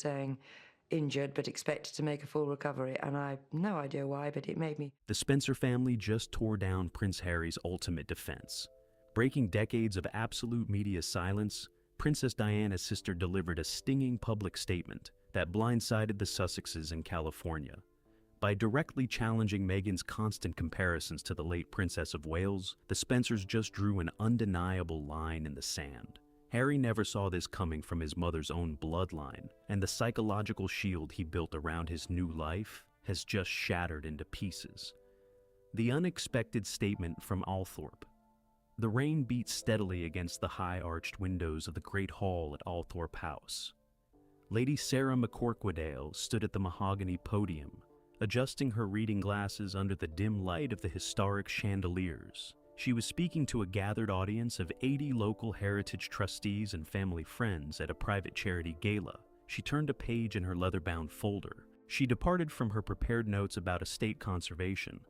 saying injured but expected to make a full recovery, and I have no idea why, but it made me... The Spencer family just tore down Prince Harry's ultimate defense. Breaking decades of absolute media silence, Princess Diana's sister delivered a stinging public statement that blindsided the Sussexes in California. By directly challenging Meghan's constant comparisons to the late Princess of Wales, the Spencers just drew an undeniable line in the sand. Harry never saw this coming from his mother's own bloodline, and the psychological shield he built around his new life has just shattered into pieces. The unexpected statement from Althorp. The rain beat steadily against the high-arched windows of the Great Hall at Althorp House. Lady Sarah McCorquodale stood at the mahogany podium, adjusting her reading glasses under the dim light of the historic chandeliers. She was speaking to a gathered audience of 80 local heritage trustees and family friends at a private charity gala. She turned a page in her leather-bound folder. She departed from her prepared notes about estate conservation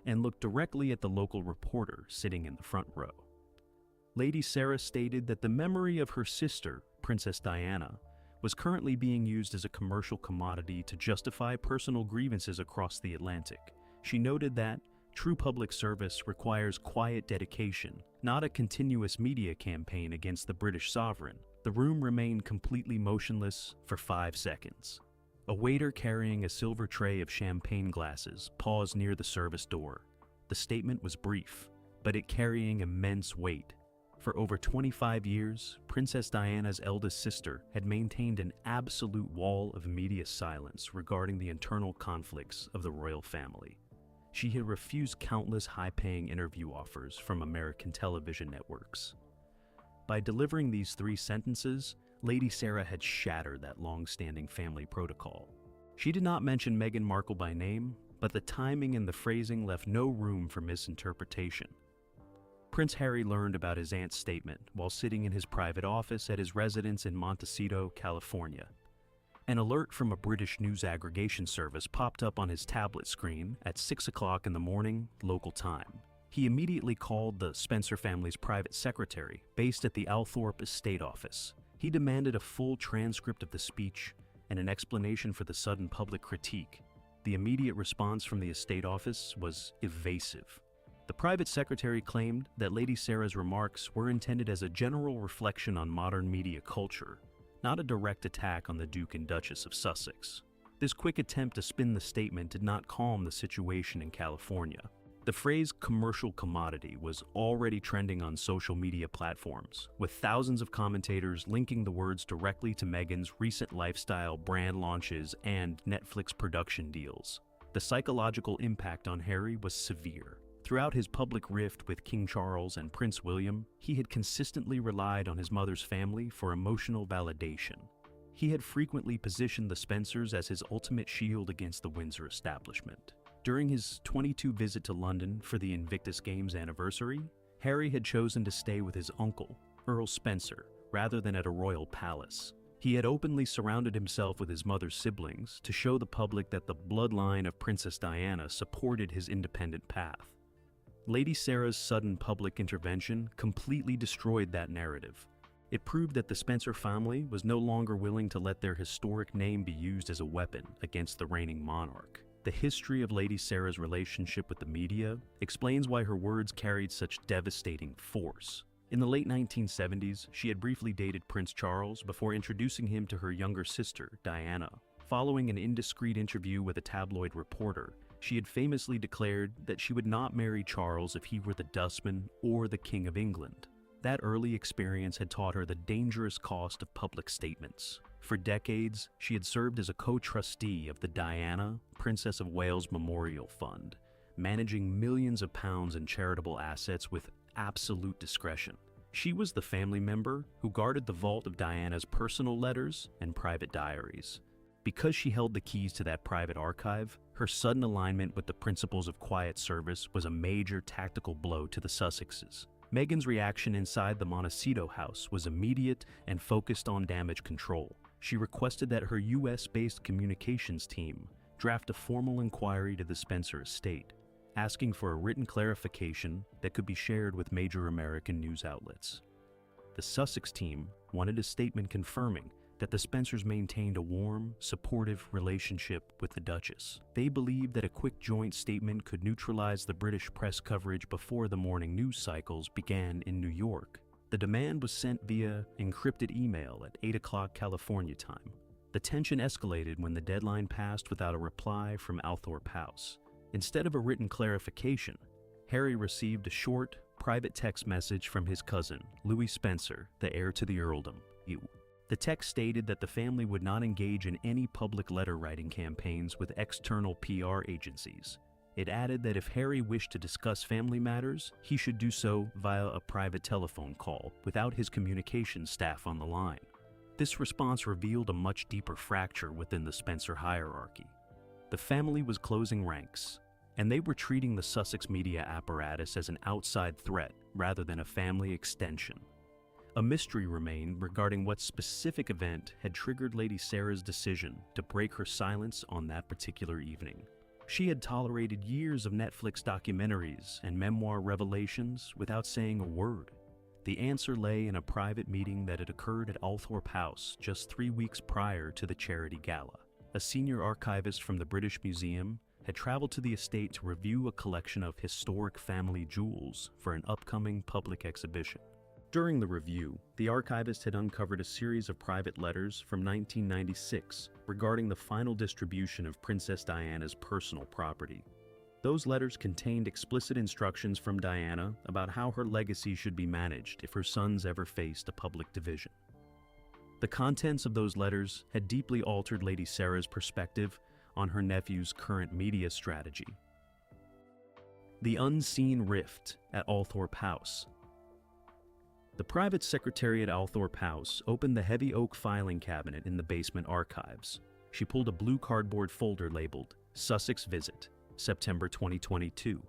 and looked directly at the local reporter sitting in the front row. Lady Sarah stated that the memory of her sister, Princess Diana, was currently being used as a commercial commodity to justify personal grievances across the Atlantic. She noted that true public service requires quiet dedication, not a continuous media campaign against the British sovereign. The room remained completely motionless for 5 seconds. A waiter carrying a silver tray of champagne glasses paused near the service door. The statement was brief, but it carrying immense weight. For over 25 years, Princess Diana's eldest sister had maintained an absolute wall of media silence regarding the internal conflicts of the royal family. She had refused countless high-paying interview offers from American television networks. By delivering these 3 sentences, Lady Sarah had shattered that long-standing family protocol. She did not mention Meghan Markle by name, but the timing and the phrasing left no room for misinterpretation. Prince Harry learned about his aunt's statement while sitting in his private office at his residence in Montecito, California. An alert from a British news aggregation service popped up on his tablet screen at 6 o'clock in the morning, local time. He immediately called the Spencer family's private secretary, based at the Althorp estate office. He demanded a full transcript of the speech and an explanation for the sudden public critique. The immediate response from the estate office was evasive. The private secretary claimed that Lady Sarah's remarks were intended as a general reflection on modern media culture, not a direct attack on the Duke and Duchess of Sussex. This quick attempt to spin the statement did not calm the situation in California. The phrase commercial commodity was already trending on social media platforms, with thousands of commentators linking the words directly to Meghan's recent lifestyle brand launches and Netflix production deals. The psychological impact on Harry was severe. Throughout his public rift with King Charles and Prince William, he had consistently relied on his mother's family for emotional validation. He had frequently positioned the Spencers as his ultimate shield against the Windsor establishment. During his 22 visit to London for the Invictus Games anniversary, Harry had chosen to stay with his uncle, Earl Spencer, rather than at a royal palace. He had openly surrounded himself with his mother's siblings to show the public that the bloodline of Princess Diana supported his independent path. Lady Sarah's sudden public intervention completely destroyed that narrative. It proved that the Spencer family was no longer willing to let their historic name be used as a weapon against the reigning monarch. The history of Lady Sarah's relationship with the media explains why her words carried such devastating force. In the late 1970s, she had briefly dated Prince Charles before introducing him to her younger sister, Diana. Following an indiscreet interview with a tabloid reporter, she had famously declared that she would not marry Charles if he were the dustman or the King of England. That early experience had taught her the dangerous cost of public statements. For decades, she had served as a co-trustee of the Diana, Princess of Wales Memorial Fund, managing millions of pounds in charitable assets with absolute discretion. She was the family member who guarded the vault of Diana's personal letters and private diaries. Because she held the keys to that private archive, her sudden alignment with the principles of quiet service was a major tactical blow to the Sussexes. Meghan's reaction inside the Montecito house was immediate and focused on damage control. She requested that her US-based communications team draft a formal inquiry to the Spencer estate, asking for a written clarification that could be shared with major American news outlets. The Sussex team wanted a statement confirming that the Spencers maintained a warm, supportive relationship with the Duchess. They believed that a quick joint statement could neutralize the British press coverage before the morning news cycles began in New York. The demand was sent via encrypted email at 8 o'clock California time. The tension escalated when the deadline passed without a reply from Althorp House. Instead of a written clarification, Harry received a short, private text message from his cousin, Louis Spencer, the heir to the earldom. The text stated that the family would not engage in any public letter-writing campaigns with external PR agencies. It added that if Harry wished to discuss family matters, he should do so via a private telephone call, without his communications staff on the line. This response revealed a much deeper fracture within the Spencer hierarchy. The family was closing ranks, and they were treating the Sussex media apparatus as an outside threat rather than a family extension. A mystery remained regarding what specific event had triggered Lady Sarah's decision to break her silence on that particular evening. She had tolerated years of Netflix documentaries and memoir revelations without saying a word. The answer lay in a private meeting that had occurred at Althorp House just 3 weeks prior to the charity gala. A senior archivist from the British Museum had traveled to the estate to review a collection of historic family jewels for an upcoming public exhibition. During the review, the archivist had uncovered a series of private letters from 1996 regarding the final distribution of Princess Diana's personal property. Those letters contained explicit instructions from Diana about how her legacy should be managed if her sons ever faced a public division. The contents of those letters had deeply altered Lady Sarah's perspective on her nephew's current media strategy. The unseen rift at Althorp House. The private secretary at Althorp House opened the heavy oak filing cabinet in the basement archives. She pulled a blue cardboard folder labeled Sussex Visit, September 2022.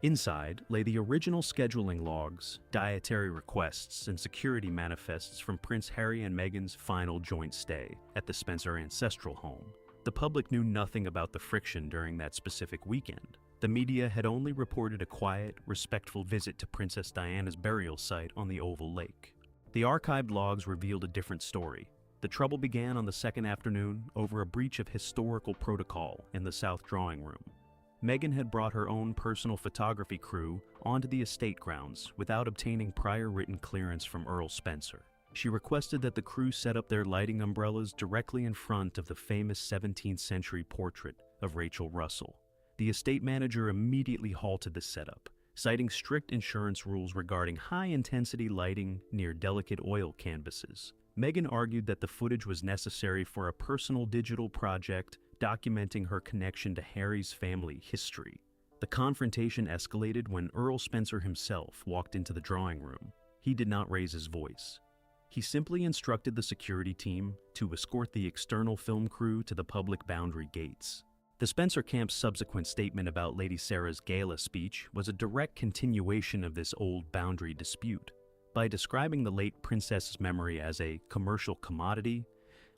Inside lay the original scheduling logs, dietary requests, and security manifests from Prince Harry and Meghan's final joint stay at the Spencer ancestral home. The public knew nothing about the friction during that specific weekend. The media had only reported a quiet, respectful visit to Princess Diana's burial site on the Oval Lake. The archived logs revealed a different story. The trouble began on the second afternoon over a breach of historical protocol in the South Drawing Room. Meghan had brought her own personal photography crew onto the estate grounds without obtaining prior written clearance from Earl Spencer. She requested that the crew set up their lighting umbrellas directly in front of the famous 17th century portrait of Rachel Russell. The estate manager immediately halted the setup, citing strict insurance rules regarding high-intensity lighting near delicate oil canvases. Meghan argued that the footage was necessary for a personal digital project documenting her connection to Harry's family history. The confrontation escalated when Earl Spencer himself walked into the drawing room. He did not raise his voice. He simply instructed the security team to escort the external film crew to the public boundary gates. The Spencer camp's subsequent statement about Lady Sarah's gala speech was a direct continuation of this old boundary dispute. By describing the late princess's memory as a commercial commodity,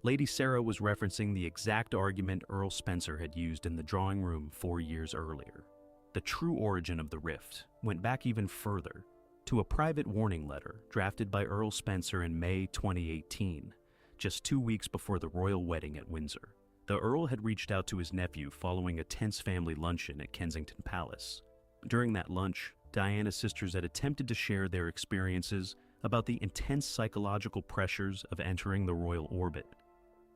Lady Sarah was referencing the exact argument Earl Spencer had used in the drawing room 4 years earlier. The true origin of the rift went back even further, to a private warning letter drafted by Earl Spencer in May 2018, just 2 weeks before the royal wedding at Windsor. The Earl had reached out to his nephew following a tense family luncheon at Kensington Palace. During that lunch, Diana's sisters had attempted to share their experiences about the intense psychological pressures of entering the royal orbit.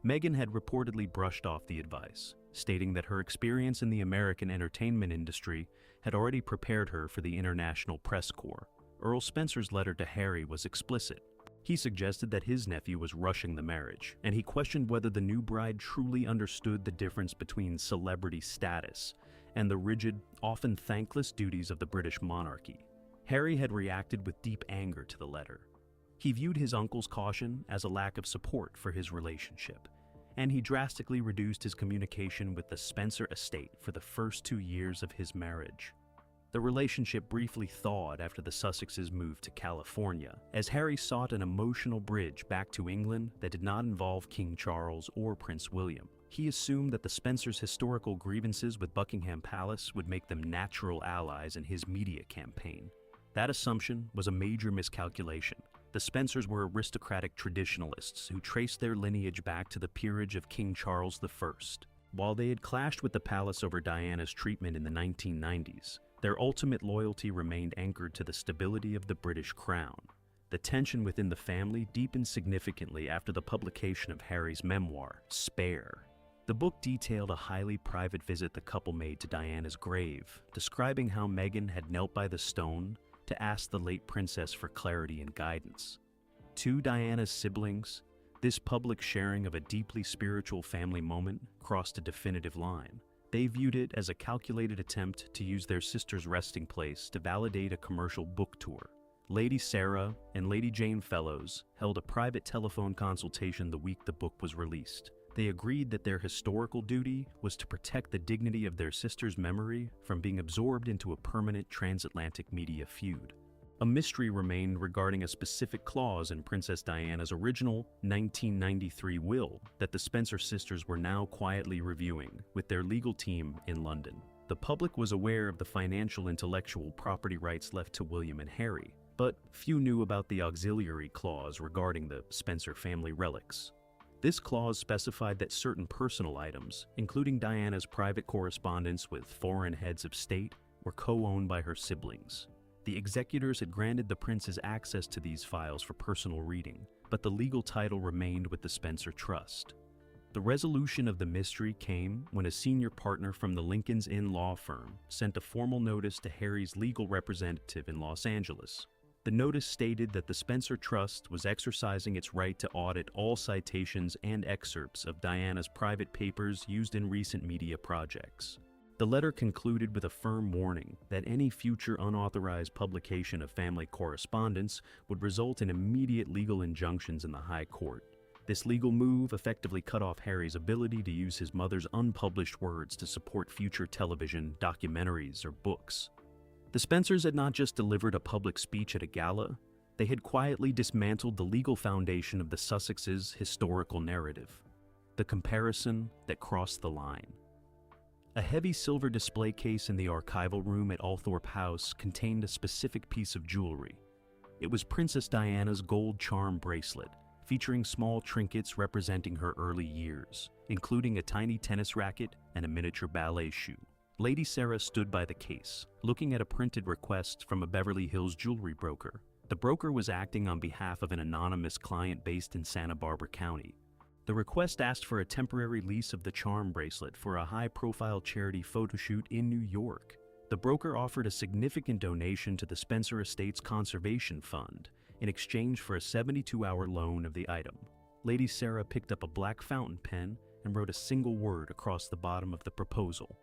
Meghan had reportedly brushed off the advice, stating that her experience in the American entertainment industry had already prepared her for the international press corps. Earl Spencer's letter to Harry was explicit. He suggested that his nephew was rushing the marriage, and he questioned whether the new bride truly understood the difference between celebrity status and the rigid, often thankless duties of the British monarchy. Harry had reacted with deep anger to the letter. He viewed his uncle's caution as a lack of support for his relationship, and he drastically reduced his communication with the Spencer estate for the first 2 years of his marriage. The relationship briefly thawed after the Sussexes moved to California, as Harry sought an emotional bridge back to England that did not involve King Charles or Prince William. He assumed that the Spencers' historical grievances with Buckingham Palace would make them natural allies in his media campaign. That assumption was a major miscalculation, The Spencers were aristocratic traditionalists who traced their lineage back to the peerage of King Charles I. While they had clashed with the palace over Diana's treatment in the 1990s, their ultimate loyalty remained anchored to the stability of the British crown. The tension within the family deepened significantly after the publication of Harry's memoir, Spare. The book detailed a highly private visit the couple made to Diana's grave, describing how Meghan had knelt by the stone to ask the late princess for clarity and guidance. To Diana's siblings, this public sharing of a deeply spiritual family moment crossed a definitive line. They viewed it as a calculated attempt to use their sister's resting place to validate a commercial book tour. Lady Sarah and Lady Jane Fellows held a private telephone consultation the week the book was released. They agreed that their historical duty was to protect the dignity of their sister's memory from being absorbed into a permanent transatlantic media feud. A mystery remained regarding a specific clause in Princess Diana's original 1993 will that the Spencer sisters were now quietly reviewing with their legal team in London. The public was aware of the financial intellectual property rights left to William and Harry, but few knew about the auxiliary clause regarding the Spencer family relics. This clause specified that certain personal items, including Diana's private correspondence with foreign heads of state, were co-owned by her siblings. The executors had granted the princes access to these files for personal reading, but the legal title remained with the Spencer Trust. The resolution of the mystery came when a senior partner from the Lincoln's Inn law firm sent a formal notice to Harry's legal representative in Los Angeles. The notice stated that the Spencer Trust was exercising its right to audit all citations and excerpts of Diana's private papers used in recent media projects. The letter concluded with a firm warning that any future unauthorized publication of family correspondence would result in immediate legal injunctions in the High Court. This legal move effectively cut off Harry's ability to use his mother's unpublished words to support future television, documentaries, or books. The Spencers had not just delivered a public speech at a gala, they had quietly dismantled the legal foundation of the Sussexes' historical narrative, the comparison that crossed the line. A heavy silver display case in the archival room at Althorp House contained a specific piece of jewelry. It was Princess Diana's gold charm bracelet, featuring small trinkets representing her early years, including a tiny tennis racket and a miniature ballet shoe. Lady Sarah stood by the case, looking at a printed request from a Beverly Hills jewelry broker. The broker was acting on behalf of an anonymous client based in Santa Barbara County. The request asked for a temporary lease of the charm bracelet for a high-profile charity photoshoot in New York. The broker offered a significant donation to the Spencer Estates Conservation Fund in exchange for a 72-hour loan of the item. Lady Sarah picked up a black fountain pen and wrote a single word across the bottom of the proposal: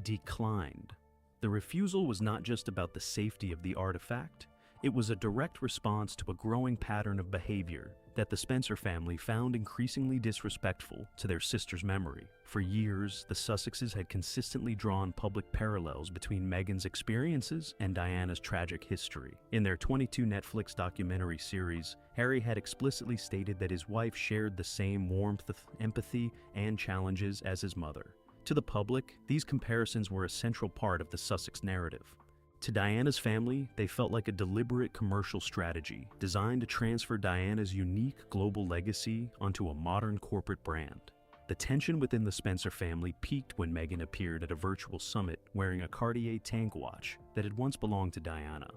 declined. The refusal was not just about the safety of the artifact, it was a direct response to a growing pattern of behavior that the Spencer family found increasingly disrespectful to their sister's memory. For years, the Sussexes had consistently drawn public parallels between Meghan's experiences and Diana's tragic history. In their 22 Netflix documentary series, Harry had explicitly stated that his wife shared the same warmth, empathy, and challenges as his mother. To the public, these comparisons were a central part of the Sussex narrative. To Diana's family, they felt like a deliberate commercial strategy designed to transfer Diana's unique global legacy onto a modern corporate brand. The tension within the Spencer family peaked when Meghan appeared at a virtual summit wearing a Cartier tank watch that had once belonged to Diana.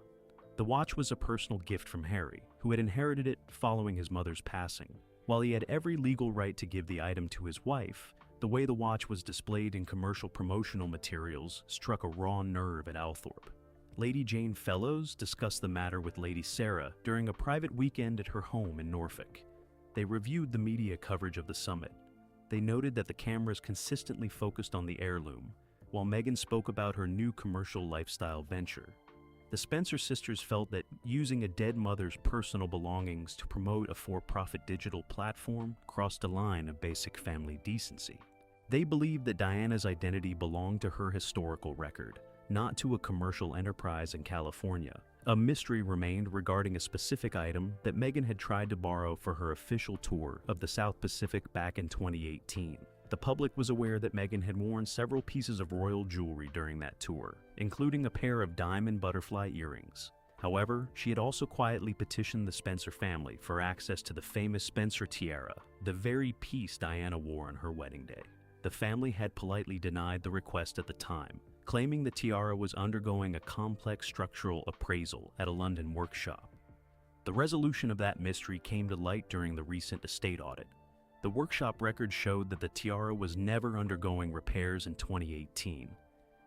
The watch was a personal gift from Harry, who had inherited it following his mother's passing. While he had every legal right to give the item to his wife, the way the watch was displayed in commercial promotional materials struck a raw nerve at Althorp. Lady Jane Fellows discussed the matter with Lady Sarah during a private weekend at her home in Norfolk. They reviewed the media coverage of the summit. They noted that the cameras consistently focused on the heirloom, while Meghan spoke about her new commercial lifestyle venture. The Spencer sisters felt that using a dead mother's personal belongings to promote a for-profit digital platform crossed a line of basic family decency. They believed that Diana's identity belonged to her historical record, not to a commercial enterprise in California. A mystery remained regarding a specific item that Meghan had tried to borrow for her official tour of the South Pacific back in 2018. The public was aware that Meghan had worn several pieces of royal jewelry during that tour, including a pair of diamond butterfly earrings. However, she had also quietly petitioned the Spencer family for access to the famous Spencer tiara, the very piece Diana wore on her wedding day. The family had politely denied the request at the time, claiming the tiara was undergoing a complex structural appraisal at a London workshop. The resolution of that mystery came to light during the recent estate audit. The workshop records showed that the tiara was never undergoing repairs in 2018.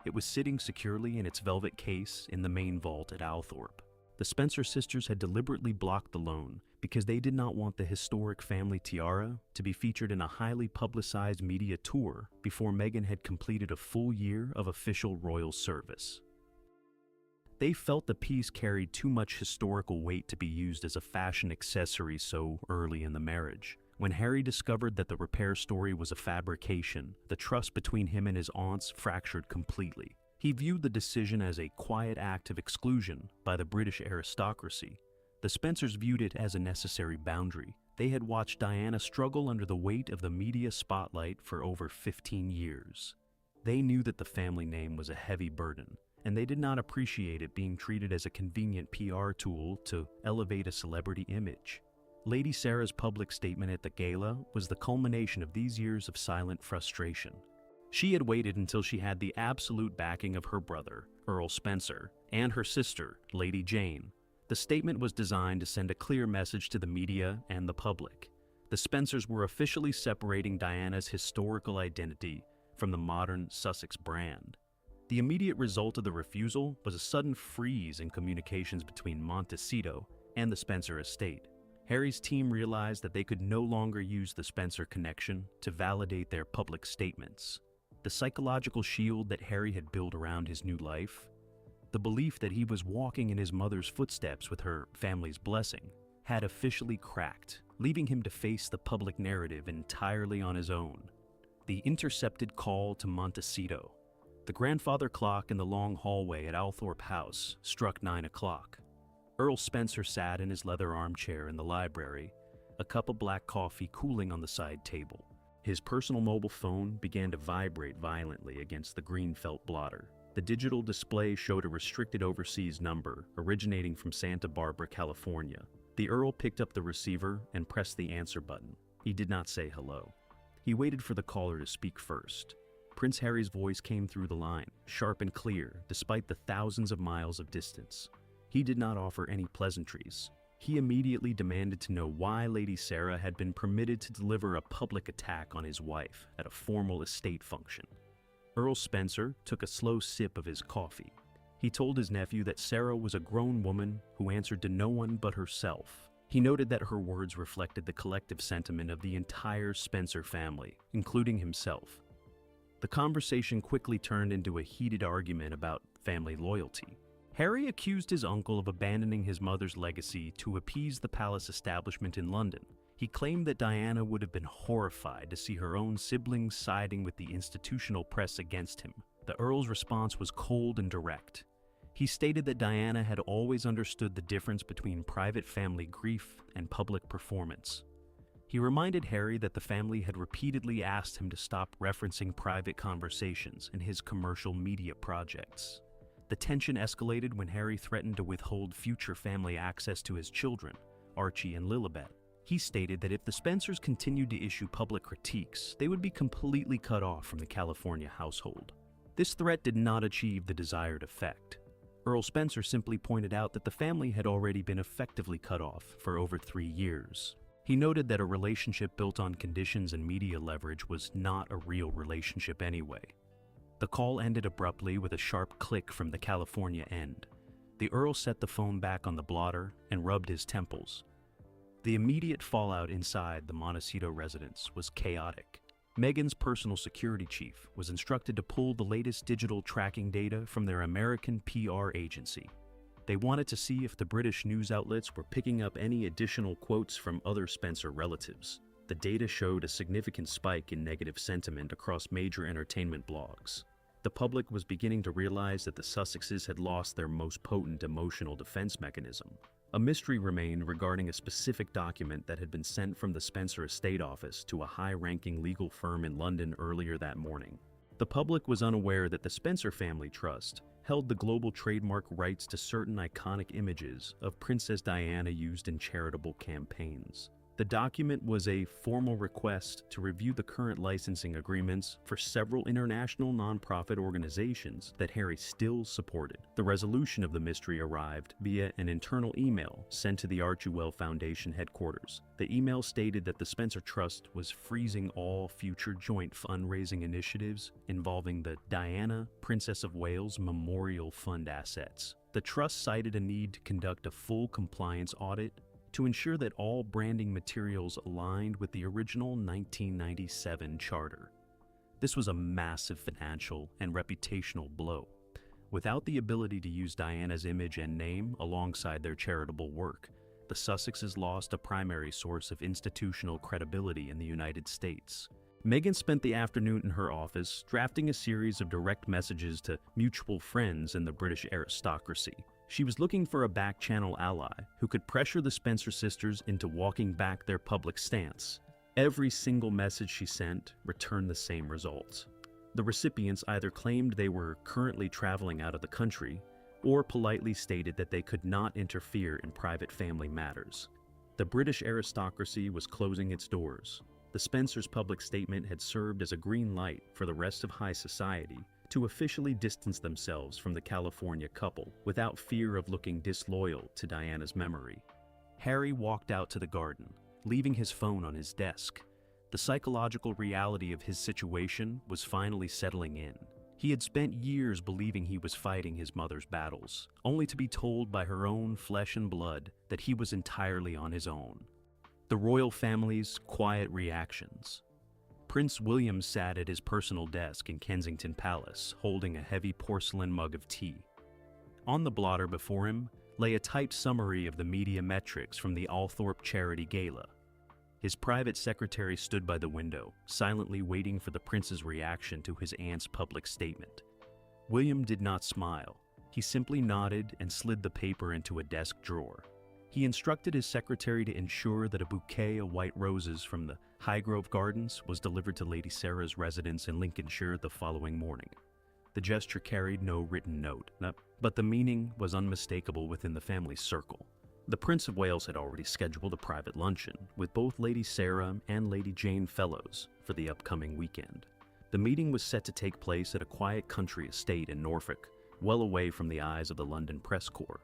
It was sitting securely in its velvet case in the main vault at Althorp. The Spencer sisters had deliberately blocked the loan because they did not want the historic family tiara to be featured in a highly publicized media tour before Meghan had completed a full year of official royal service. They felt the piece carried too much historical weight to be used as a fashion accessory so early in the marriage. When Harry discovered that the repair story was a fabrication, the trust between him and his aunts fractured completely. He viewed the decision as a quiet act of exclusion by the British aristocracy. The Spencers viewed it as a necessary boundary. They had watched Diana struggle under the weight of the media spotlight for over 15 years. They knew that the family name was a heavy burden, and they did not appreciate it being treated as a convenient PR tool to elevate a celebrity image. Lady Sarah's public statement at the gala was the culmination of these years of silent frustration. She had waited until she had the absolute backing of her brother, Earl Spencer, and her sister, Lady Jane. The statement was designed to send a clear message to the media and the public. The Spencers were officially separating Diana's historical identity from the modern Sussex brand. The immediate result of the refusal was a sudden freeze in communications between Montecito and the Spencer estate. Harry's team realized that they could no longer use the Spencer connection to validate their public statements. The psychological shield that Harry had built around his new life, the belief that he was walking in his mother's footsteps with her family's blessing, had officially cracked, leaving him to face the public narrative entirely on his own. The intercepted call to Montecito. The grandfather clock in the long hallway at Althorp House struck 9 o'clock. Earl Spencer sat in his leather armchair in the library, a cup of black coffee cooling on the side table. His personal mobile phone began to vibrate violently against the green felt blotter. The digital display showed a restricted overseas number originating from Santa Barbara, California. The Earl picked up the receiver and pressed the answer button. He did not say hello. He waited for the caller to speak first. Prince Harry's voice came through the line, sharp and clear, despite the thousands of miles of distance. He did not offer any pleasantries. He immediately demanded to know why Lady Sarah had been permitted to deliver a public attack on his wife at a formal estate function. Earl Spencer took a slow sip of his coffee. He told his nephew that Sarah was a grown woman who answered to no one but herself. He noted that her words reflected the collective sentiment of the entire Spencer family, including himself. The conversation quickly turned into a heated argument about family loyalty. Harry accused his uncle of abandoning his mother's legacy to appease the palace establishment in London. He claimed that Diana would have been horrified to see her own siblings siding with the institutional press against him. The Earl's response was cold and direct. He stated that Diana had always understood the difference between private family grief and public performance. He reminded Harry that the family had repeatedly asked him to stop referencing private conversations in his commercial media projects. The tension escalated when Harry threatened to withhold future family access to his children, Archie and Lilibet. He stated that if the Spencers continued to issue public critiques, they would be completely cut off from the California household. This threat did not achieve the desired effect. Earl Spencer simply pointed out that the family had already been effectively cut off for over 3 years. He noted that a relationship built on conditions and media leverage was not a real relationship anyway. The call ended abruptly with a sharp click from the California end. The Earl set the phone back on the blotter and rubbed his temples. The immediate fallout inside the Montecito residence was chaotic. Meghan's personal security chief was instructed to pull the latest digital tracking data from their American PR agency. They wanted to see if the British news outlets were picking up any additional quotes from other Spencer relatives. The data showed a significant spike in negative sentiment across major entertainment blogs. The public was beginning to realize that the Sussexes had lost their most potent emotional defense mechanism. A mystery remained regarding a specific document that had been sent from the Spencer estate office to a high-ranking legal firm in London earlier that morning. The public was unaware that the Spencer Family Trust held the global trademark rights to certain iconic images of Princess Diana used in charitable campaigns. The document was a formal request to review the current licensing agreements for several international nonprofit organizations that Harry still supported. The resolution of the mystery arrived via an internal email sent to the Archewell Foundation headquarters. The email stated that the Spencer Trust was freezing all future joint fundraising initiatives involving the Diana, Princess of Wales Memorial Fund assets. The trust cited a need to conduct a full compliance audit to ensure that all branding materials aligned with the original 1997 charter. This was a massive financial and reputational blow. Without the ability to use Diana's image and name alongside their charitable work, the Sussexes lost a primary source of institutional credibility in the United States. Meghan spent the afternoon in her office drafting a series of direct messages to mutual friends in the British aristocracy. She was looking for a back-channel ally who could pressure the Spencer sisters into walking back their public stance. Every single message she sent returned the same results. The recipients either claimed they were currently traveling out of the country or politely stated that they could not interfere in private family matters. The British aristocracy was closing its doors. The Spencers' public statement had served as a green light for the rest of high society to officially distance themselves from the California couple without fear of looking disloyal to Diana's memory. Harry walked out to the garden, leaving his phone on his desk. The psychological reality of his situation was finally settling in. He had spent years believing he was fighting his mother's battles, only to be told by her own flesh and blood that he was entirely on his own. The royal family's quiet reactions. Prince William sat at his personal desk in Kensington Palace, holding a heavy porcelain mug of tea. On the blotter before him lay a typed summary of the media metrics from the Althorp charity gala. His private secretary stood by the window, silently waiting for the prince's reaction to his aunt's public statement. William did not smile. He simply nodded and slid the paper into a desk drawer. He instructed his secretary to ensure that a bouquet of white roses from the Highgrove Gardens was delivered to Lady Sarah's residence in Lincolnshire the following morning. The gesture carried no written note, but the meaning was unmistakable within the family circle. The Prince of Wales had already scheduled a private luncheon with both Lady Sarah and Lady Jane Fellows for the upcoming weekend. The meeting was set to take place at a quiet country estate in Norfolk, well away from the eyes of the London press corps.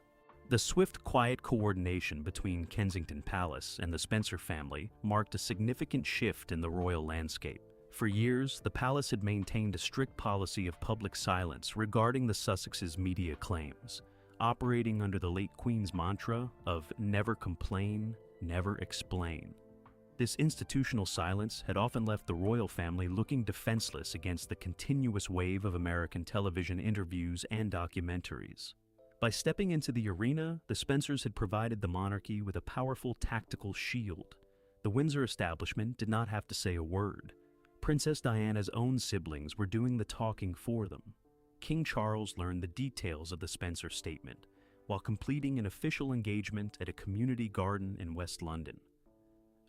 The swift, quiet coordination between Kensington Palace and the Spencer family marked a significant shift in the royal landscape. For years, the palace had maintained a strict policy of public silence regarding the Sussexes' media claims, operating under the late Queen's mantra of never complain, never explain. This institutional silence had often left the royal family looking defenseless against the continuous wave of American television interviews and documentaries. By stepping into the arena, the Spencers had provided the monarchy with a powerful tactical shield. The Windsor establishment did not have to say a word. Princess Diana's own siblings were doing the talking for them. King Charles learned the details of the Spencer statement while completing an official engagement at a community garden in West London.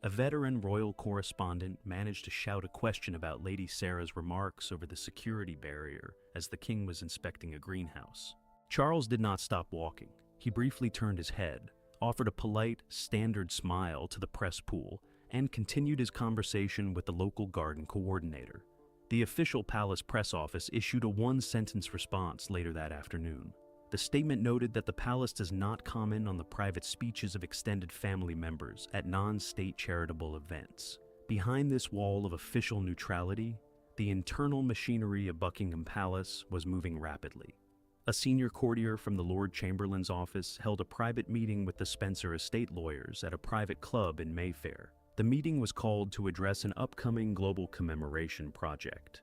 A veteran royal correspondent managed to shout a question about Lady Sarah's remarks over the security barrier as the king was inspecting a greenhouse. Charles did not stop walking. He briefly turned his head, offered a polite, standard smile to the press pool, and continued his conversation with the local garden coordinator. The official palace press office issued a one-sentence response later that afternoon. The statement noted that the palace does not comment on the private speeches of extended family members at non-state charitable events. Behind this wall of official neutrality, the internal machinery of Buckingham Palace was moving rapidly. A senior courtier from the Lord Chamberlain's office held a private meeting with the Spencer estate lawyers at a private club in Mayfair. The meeting was called to address an upcoming global commemoration project.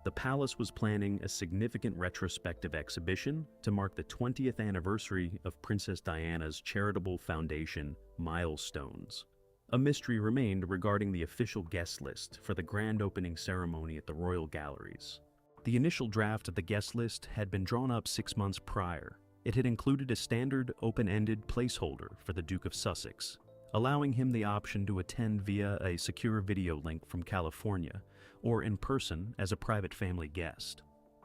The palace was planning a significant retrospective exhibition to mark the 20th anniversary of Princess Diana's charitable foundation, Milestones. A mystery remained regarding the official guest list for the grand opening ceremony at the Royal Galleries. The initial draft of the guest list had been drawn up 6 months prior. It had included a standard open-ended placeholder for the Duke of Sussex, allowing him the option to attend via a secure video link from California, or in person as a private family guest.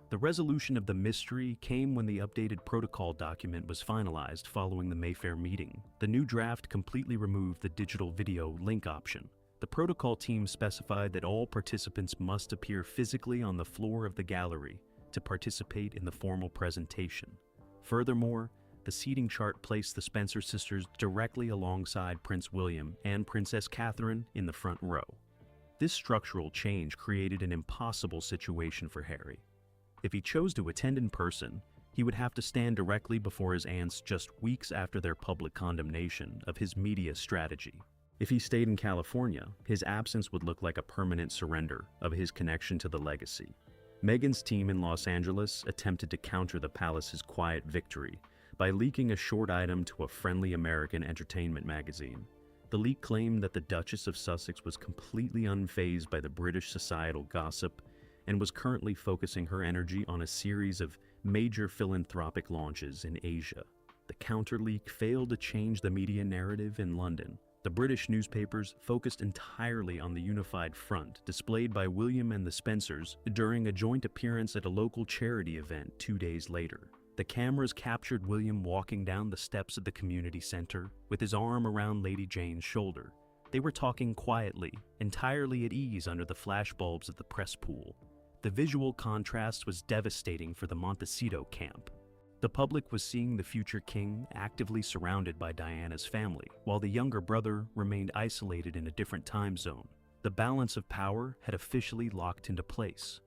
The resolution of the mystery came when the updated protocol document was finalized following the Mayfair meeting. The new draft completely removed the digital video link option. The protocol team specified that all participants must appear physically on the floor of the gallery to participate in the formal presentation. Furthermore, the seating chart placed the Spencer sisters directly alongside Prince William and Princess Catherine in the front row. This structural change created an impossible situation for Harry. If he chose to attend in person, he would have to stand directly before his aunts just weeks after their public condemnation of his media strategy. If he stayed in California, his absence would look like a permanent surrender of his connection to the legacy. Meghan's team in Los Angeles attempted to counter the palace's quiet victory by leaking a short item to a friendly American entertainment magazine. The leak claimed that the Duchess of Sussex was completely unfazed by the British societal gossip and was currently focusing her energy on a series of major philanthropic launches in Asia. The counter-leak failed to change the media narrative in London. The British newspapers focused entirely on the unified front displayed by William and the Spencers during a joint appearance at a local charity event 2 days later. The cameras captured William walking down the steps of the community center with his arm around Lady Jane's shoulder. They were talking quietly, entirely at ease under the flashbulbs of the press pool. The visual contrast was devastating for the Montecito camp. The public was seeing the future king actively surrounded by Diana's family, while the younger brother remained isolated in a different time zone. The balance of power had officially locked into place.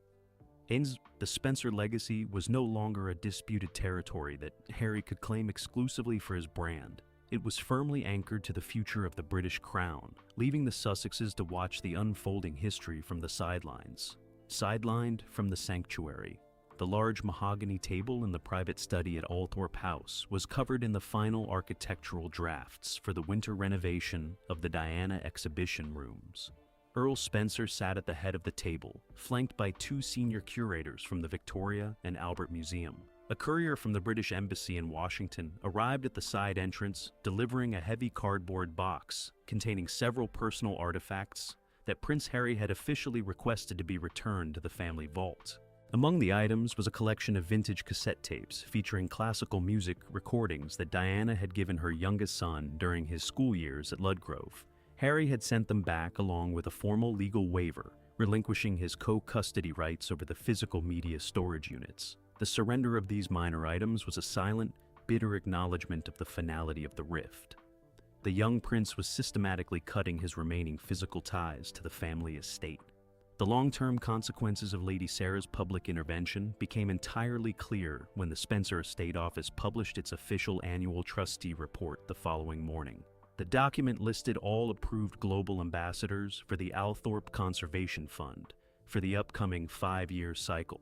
The Spencer legacy was no longer a disputed territory that Harry could claim exclusively for his brand. It was firmly anchored to the future of the British crown, leaving the Sussexes to watch the unfolding history from the sidelines. Sidelined from the sanctuary, the large mahogany table in the private study at Althorp House was covered in the final architectural drafts for the winter renovation of the Diana exhibition rooms. Earl Spencer sat at the head of the table, flanked by 2 senior curators from the Victoria and Albert Museum. A courier from the British Embassy in Washington arrived at the side entrance, delivering a heavy cardboard box containing several personal artifacts that Prince Harry had officially requested to be returned to the family vault. Among the items was a collection of vintage cassette tapes featuring classical music recordings that Diana had given her youngest son during his school years at Ludgrove. Harry had sent them back along with a formal legal waiver, relinquishing his co-custody rights over the physical media storage units. The surrender of these minor items was a silent, bitter acknowledgement of the finality of the rift. The young prince was systematically cutting his remaining physical ties to the family estate. The long-term consequences of Lady Sarah's public intervention became entirely clear when the Spencer Estate Office published its official annual trustee report the following morning. The document listed all approved global ambassadors for the Althorp Conservation Fund for the upcoming 5-year cycle.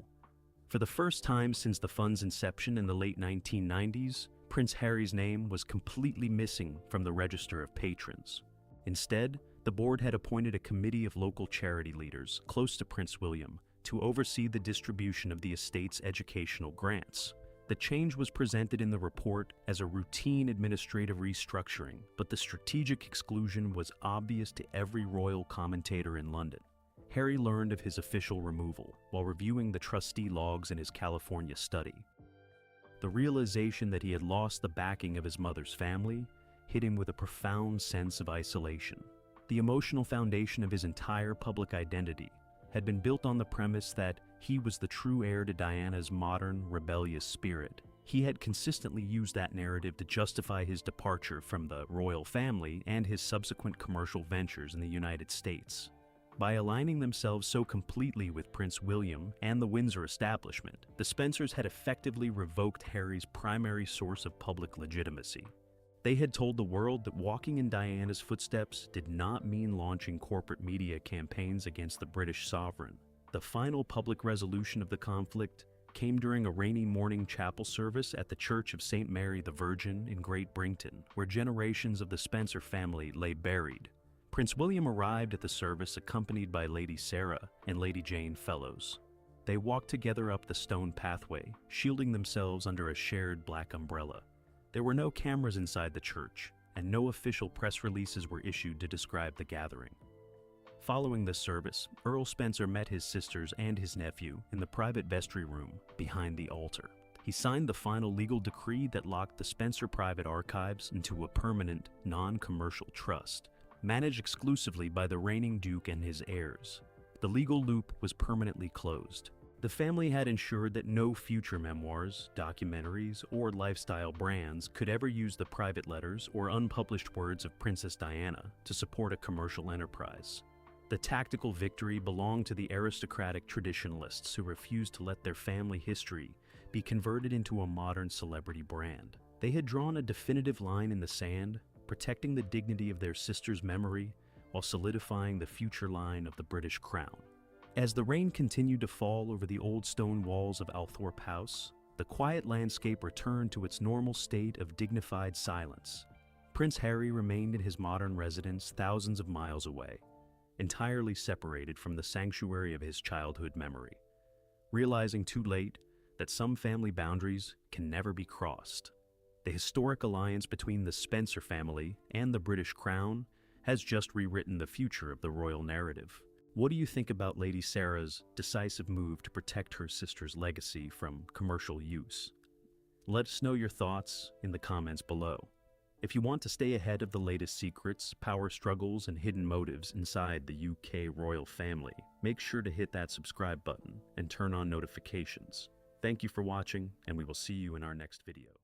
For the first time since the fund's inception in the late 1990s, Prince Harry's name was completely missing from the register of patrons. Instead, the board had appointed a committee of local charity leaders close to Prince William to oversee the distribution of the estate's educational grants. The change was presented in the report as a routine administrative restructuring, but the strategic exclusion was obvious to every royal commentator in London. Harry learned of his official removal while reviewing the trustee logs in his California study. The realization that he had lost the backing of his mother's family hit him with a profound sense of isolation. The emotional foundation of his entire public identity had been built on the premise that he was the true heir to Diana's modern, rebellious spirit. He had consistently used that narrative to justify his departure from the royal family and his subsequent commercial ventures in the United States. By aligning themselves so completely with Prince William and the Windsor establishment, the Spencers had effectively revoked Harry's primary source of public legitimacy. They had told the world that walking in Diana's footsteps did not mean launching corporate media campaigns against the British sovereign. The final public resolution of the conflict came during a rainy morning chapel service at the Church of St. Mary the Virgin in Great Brington, where generations of the Spencer family lay buried. Prince William arrived at the service accompanied by Lady Sarah and Lady Jane Fellows. They walked together up the stone pathway, shielding themselves under a shared black umbrella. There were no cameras inside the church, and no official press releases were issued to describe the gathering. Following this service, Earl Spencer met his sisters and his nephew in the private vestry room behind the altar. He signed the final legal decree that locked the Spencer private archives into a permanent, non-commercial trust, managed exclusively by the reigning duke and his heirs. The legal loop was permanently closed. The family had ensured that no future memoirs, documentaries, or lifestyle brands could ever use the private letters or unpublished words of Princess Diana to support a commercial enterprise. The tactical victory belonged to the aristocratic traditionalists who refused to let their family history be converted into a modern celebrity brand. They had drawn a definitive line in the sand, protecting the dignity of their sister's memory while solidifying the future line of the British crown. As the rain continued to fall over the old stone walls of Althorp House, the quiet landscape returned to its normal state of dignified silence. Prince Harry remained in his modern residence thousands of miles away, entirely separated from the sanctuary of his childhood memory, realizing too late that some family boundaries can never be crossed. The historic alliance between the Spencer family and the British crown has just rewritten the future of the royal narrative. What do you think about Lady Sarah's decisive move to protect her sister's legacy from commercial use? Let us know your thoughts in the comments below. If you want to stay ahead of the latest secrets, power struggles, and hidden motives inside the UK royal family, make sure to hit that subscribe button and turn on notifications. Thank you for watching, and we will see you in our next video.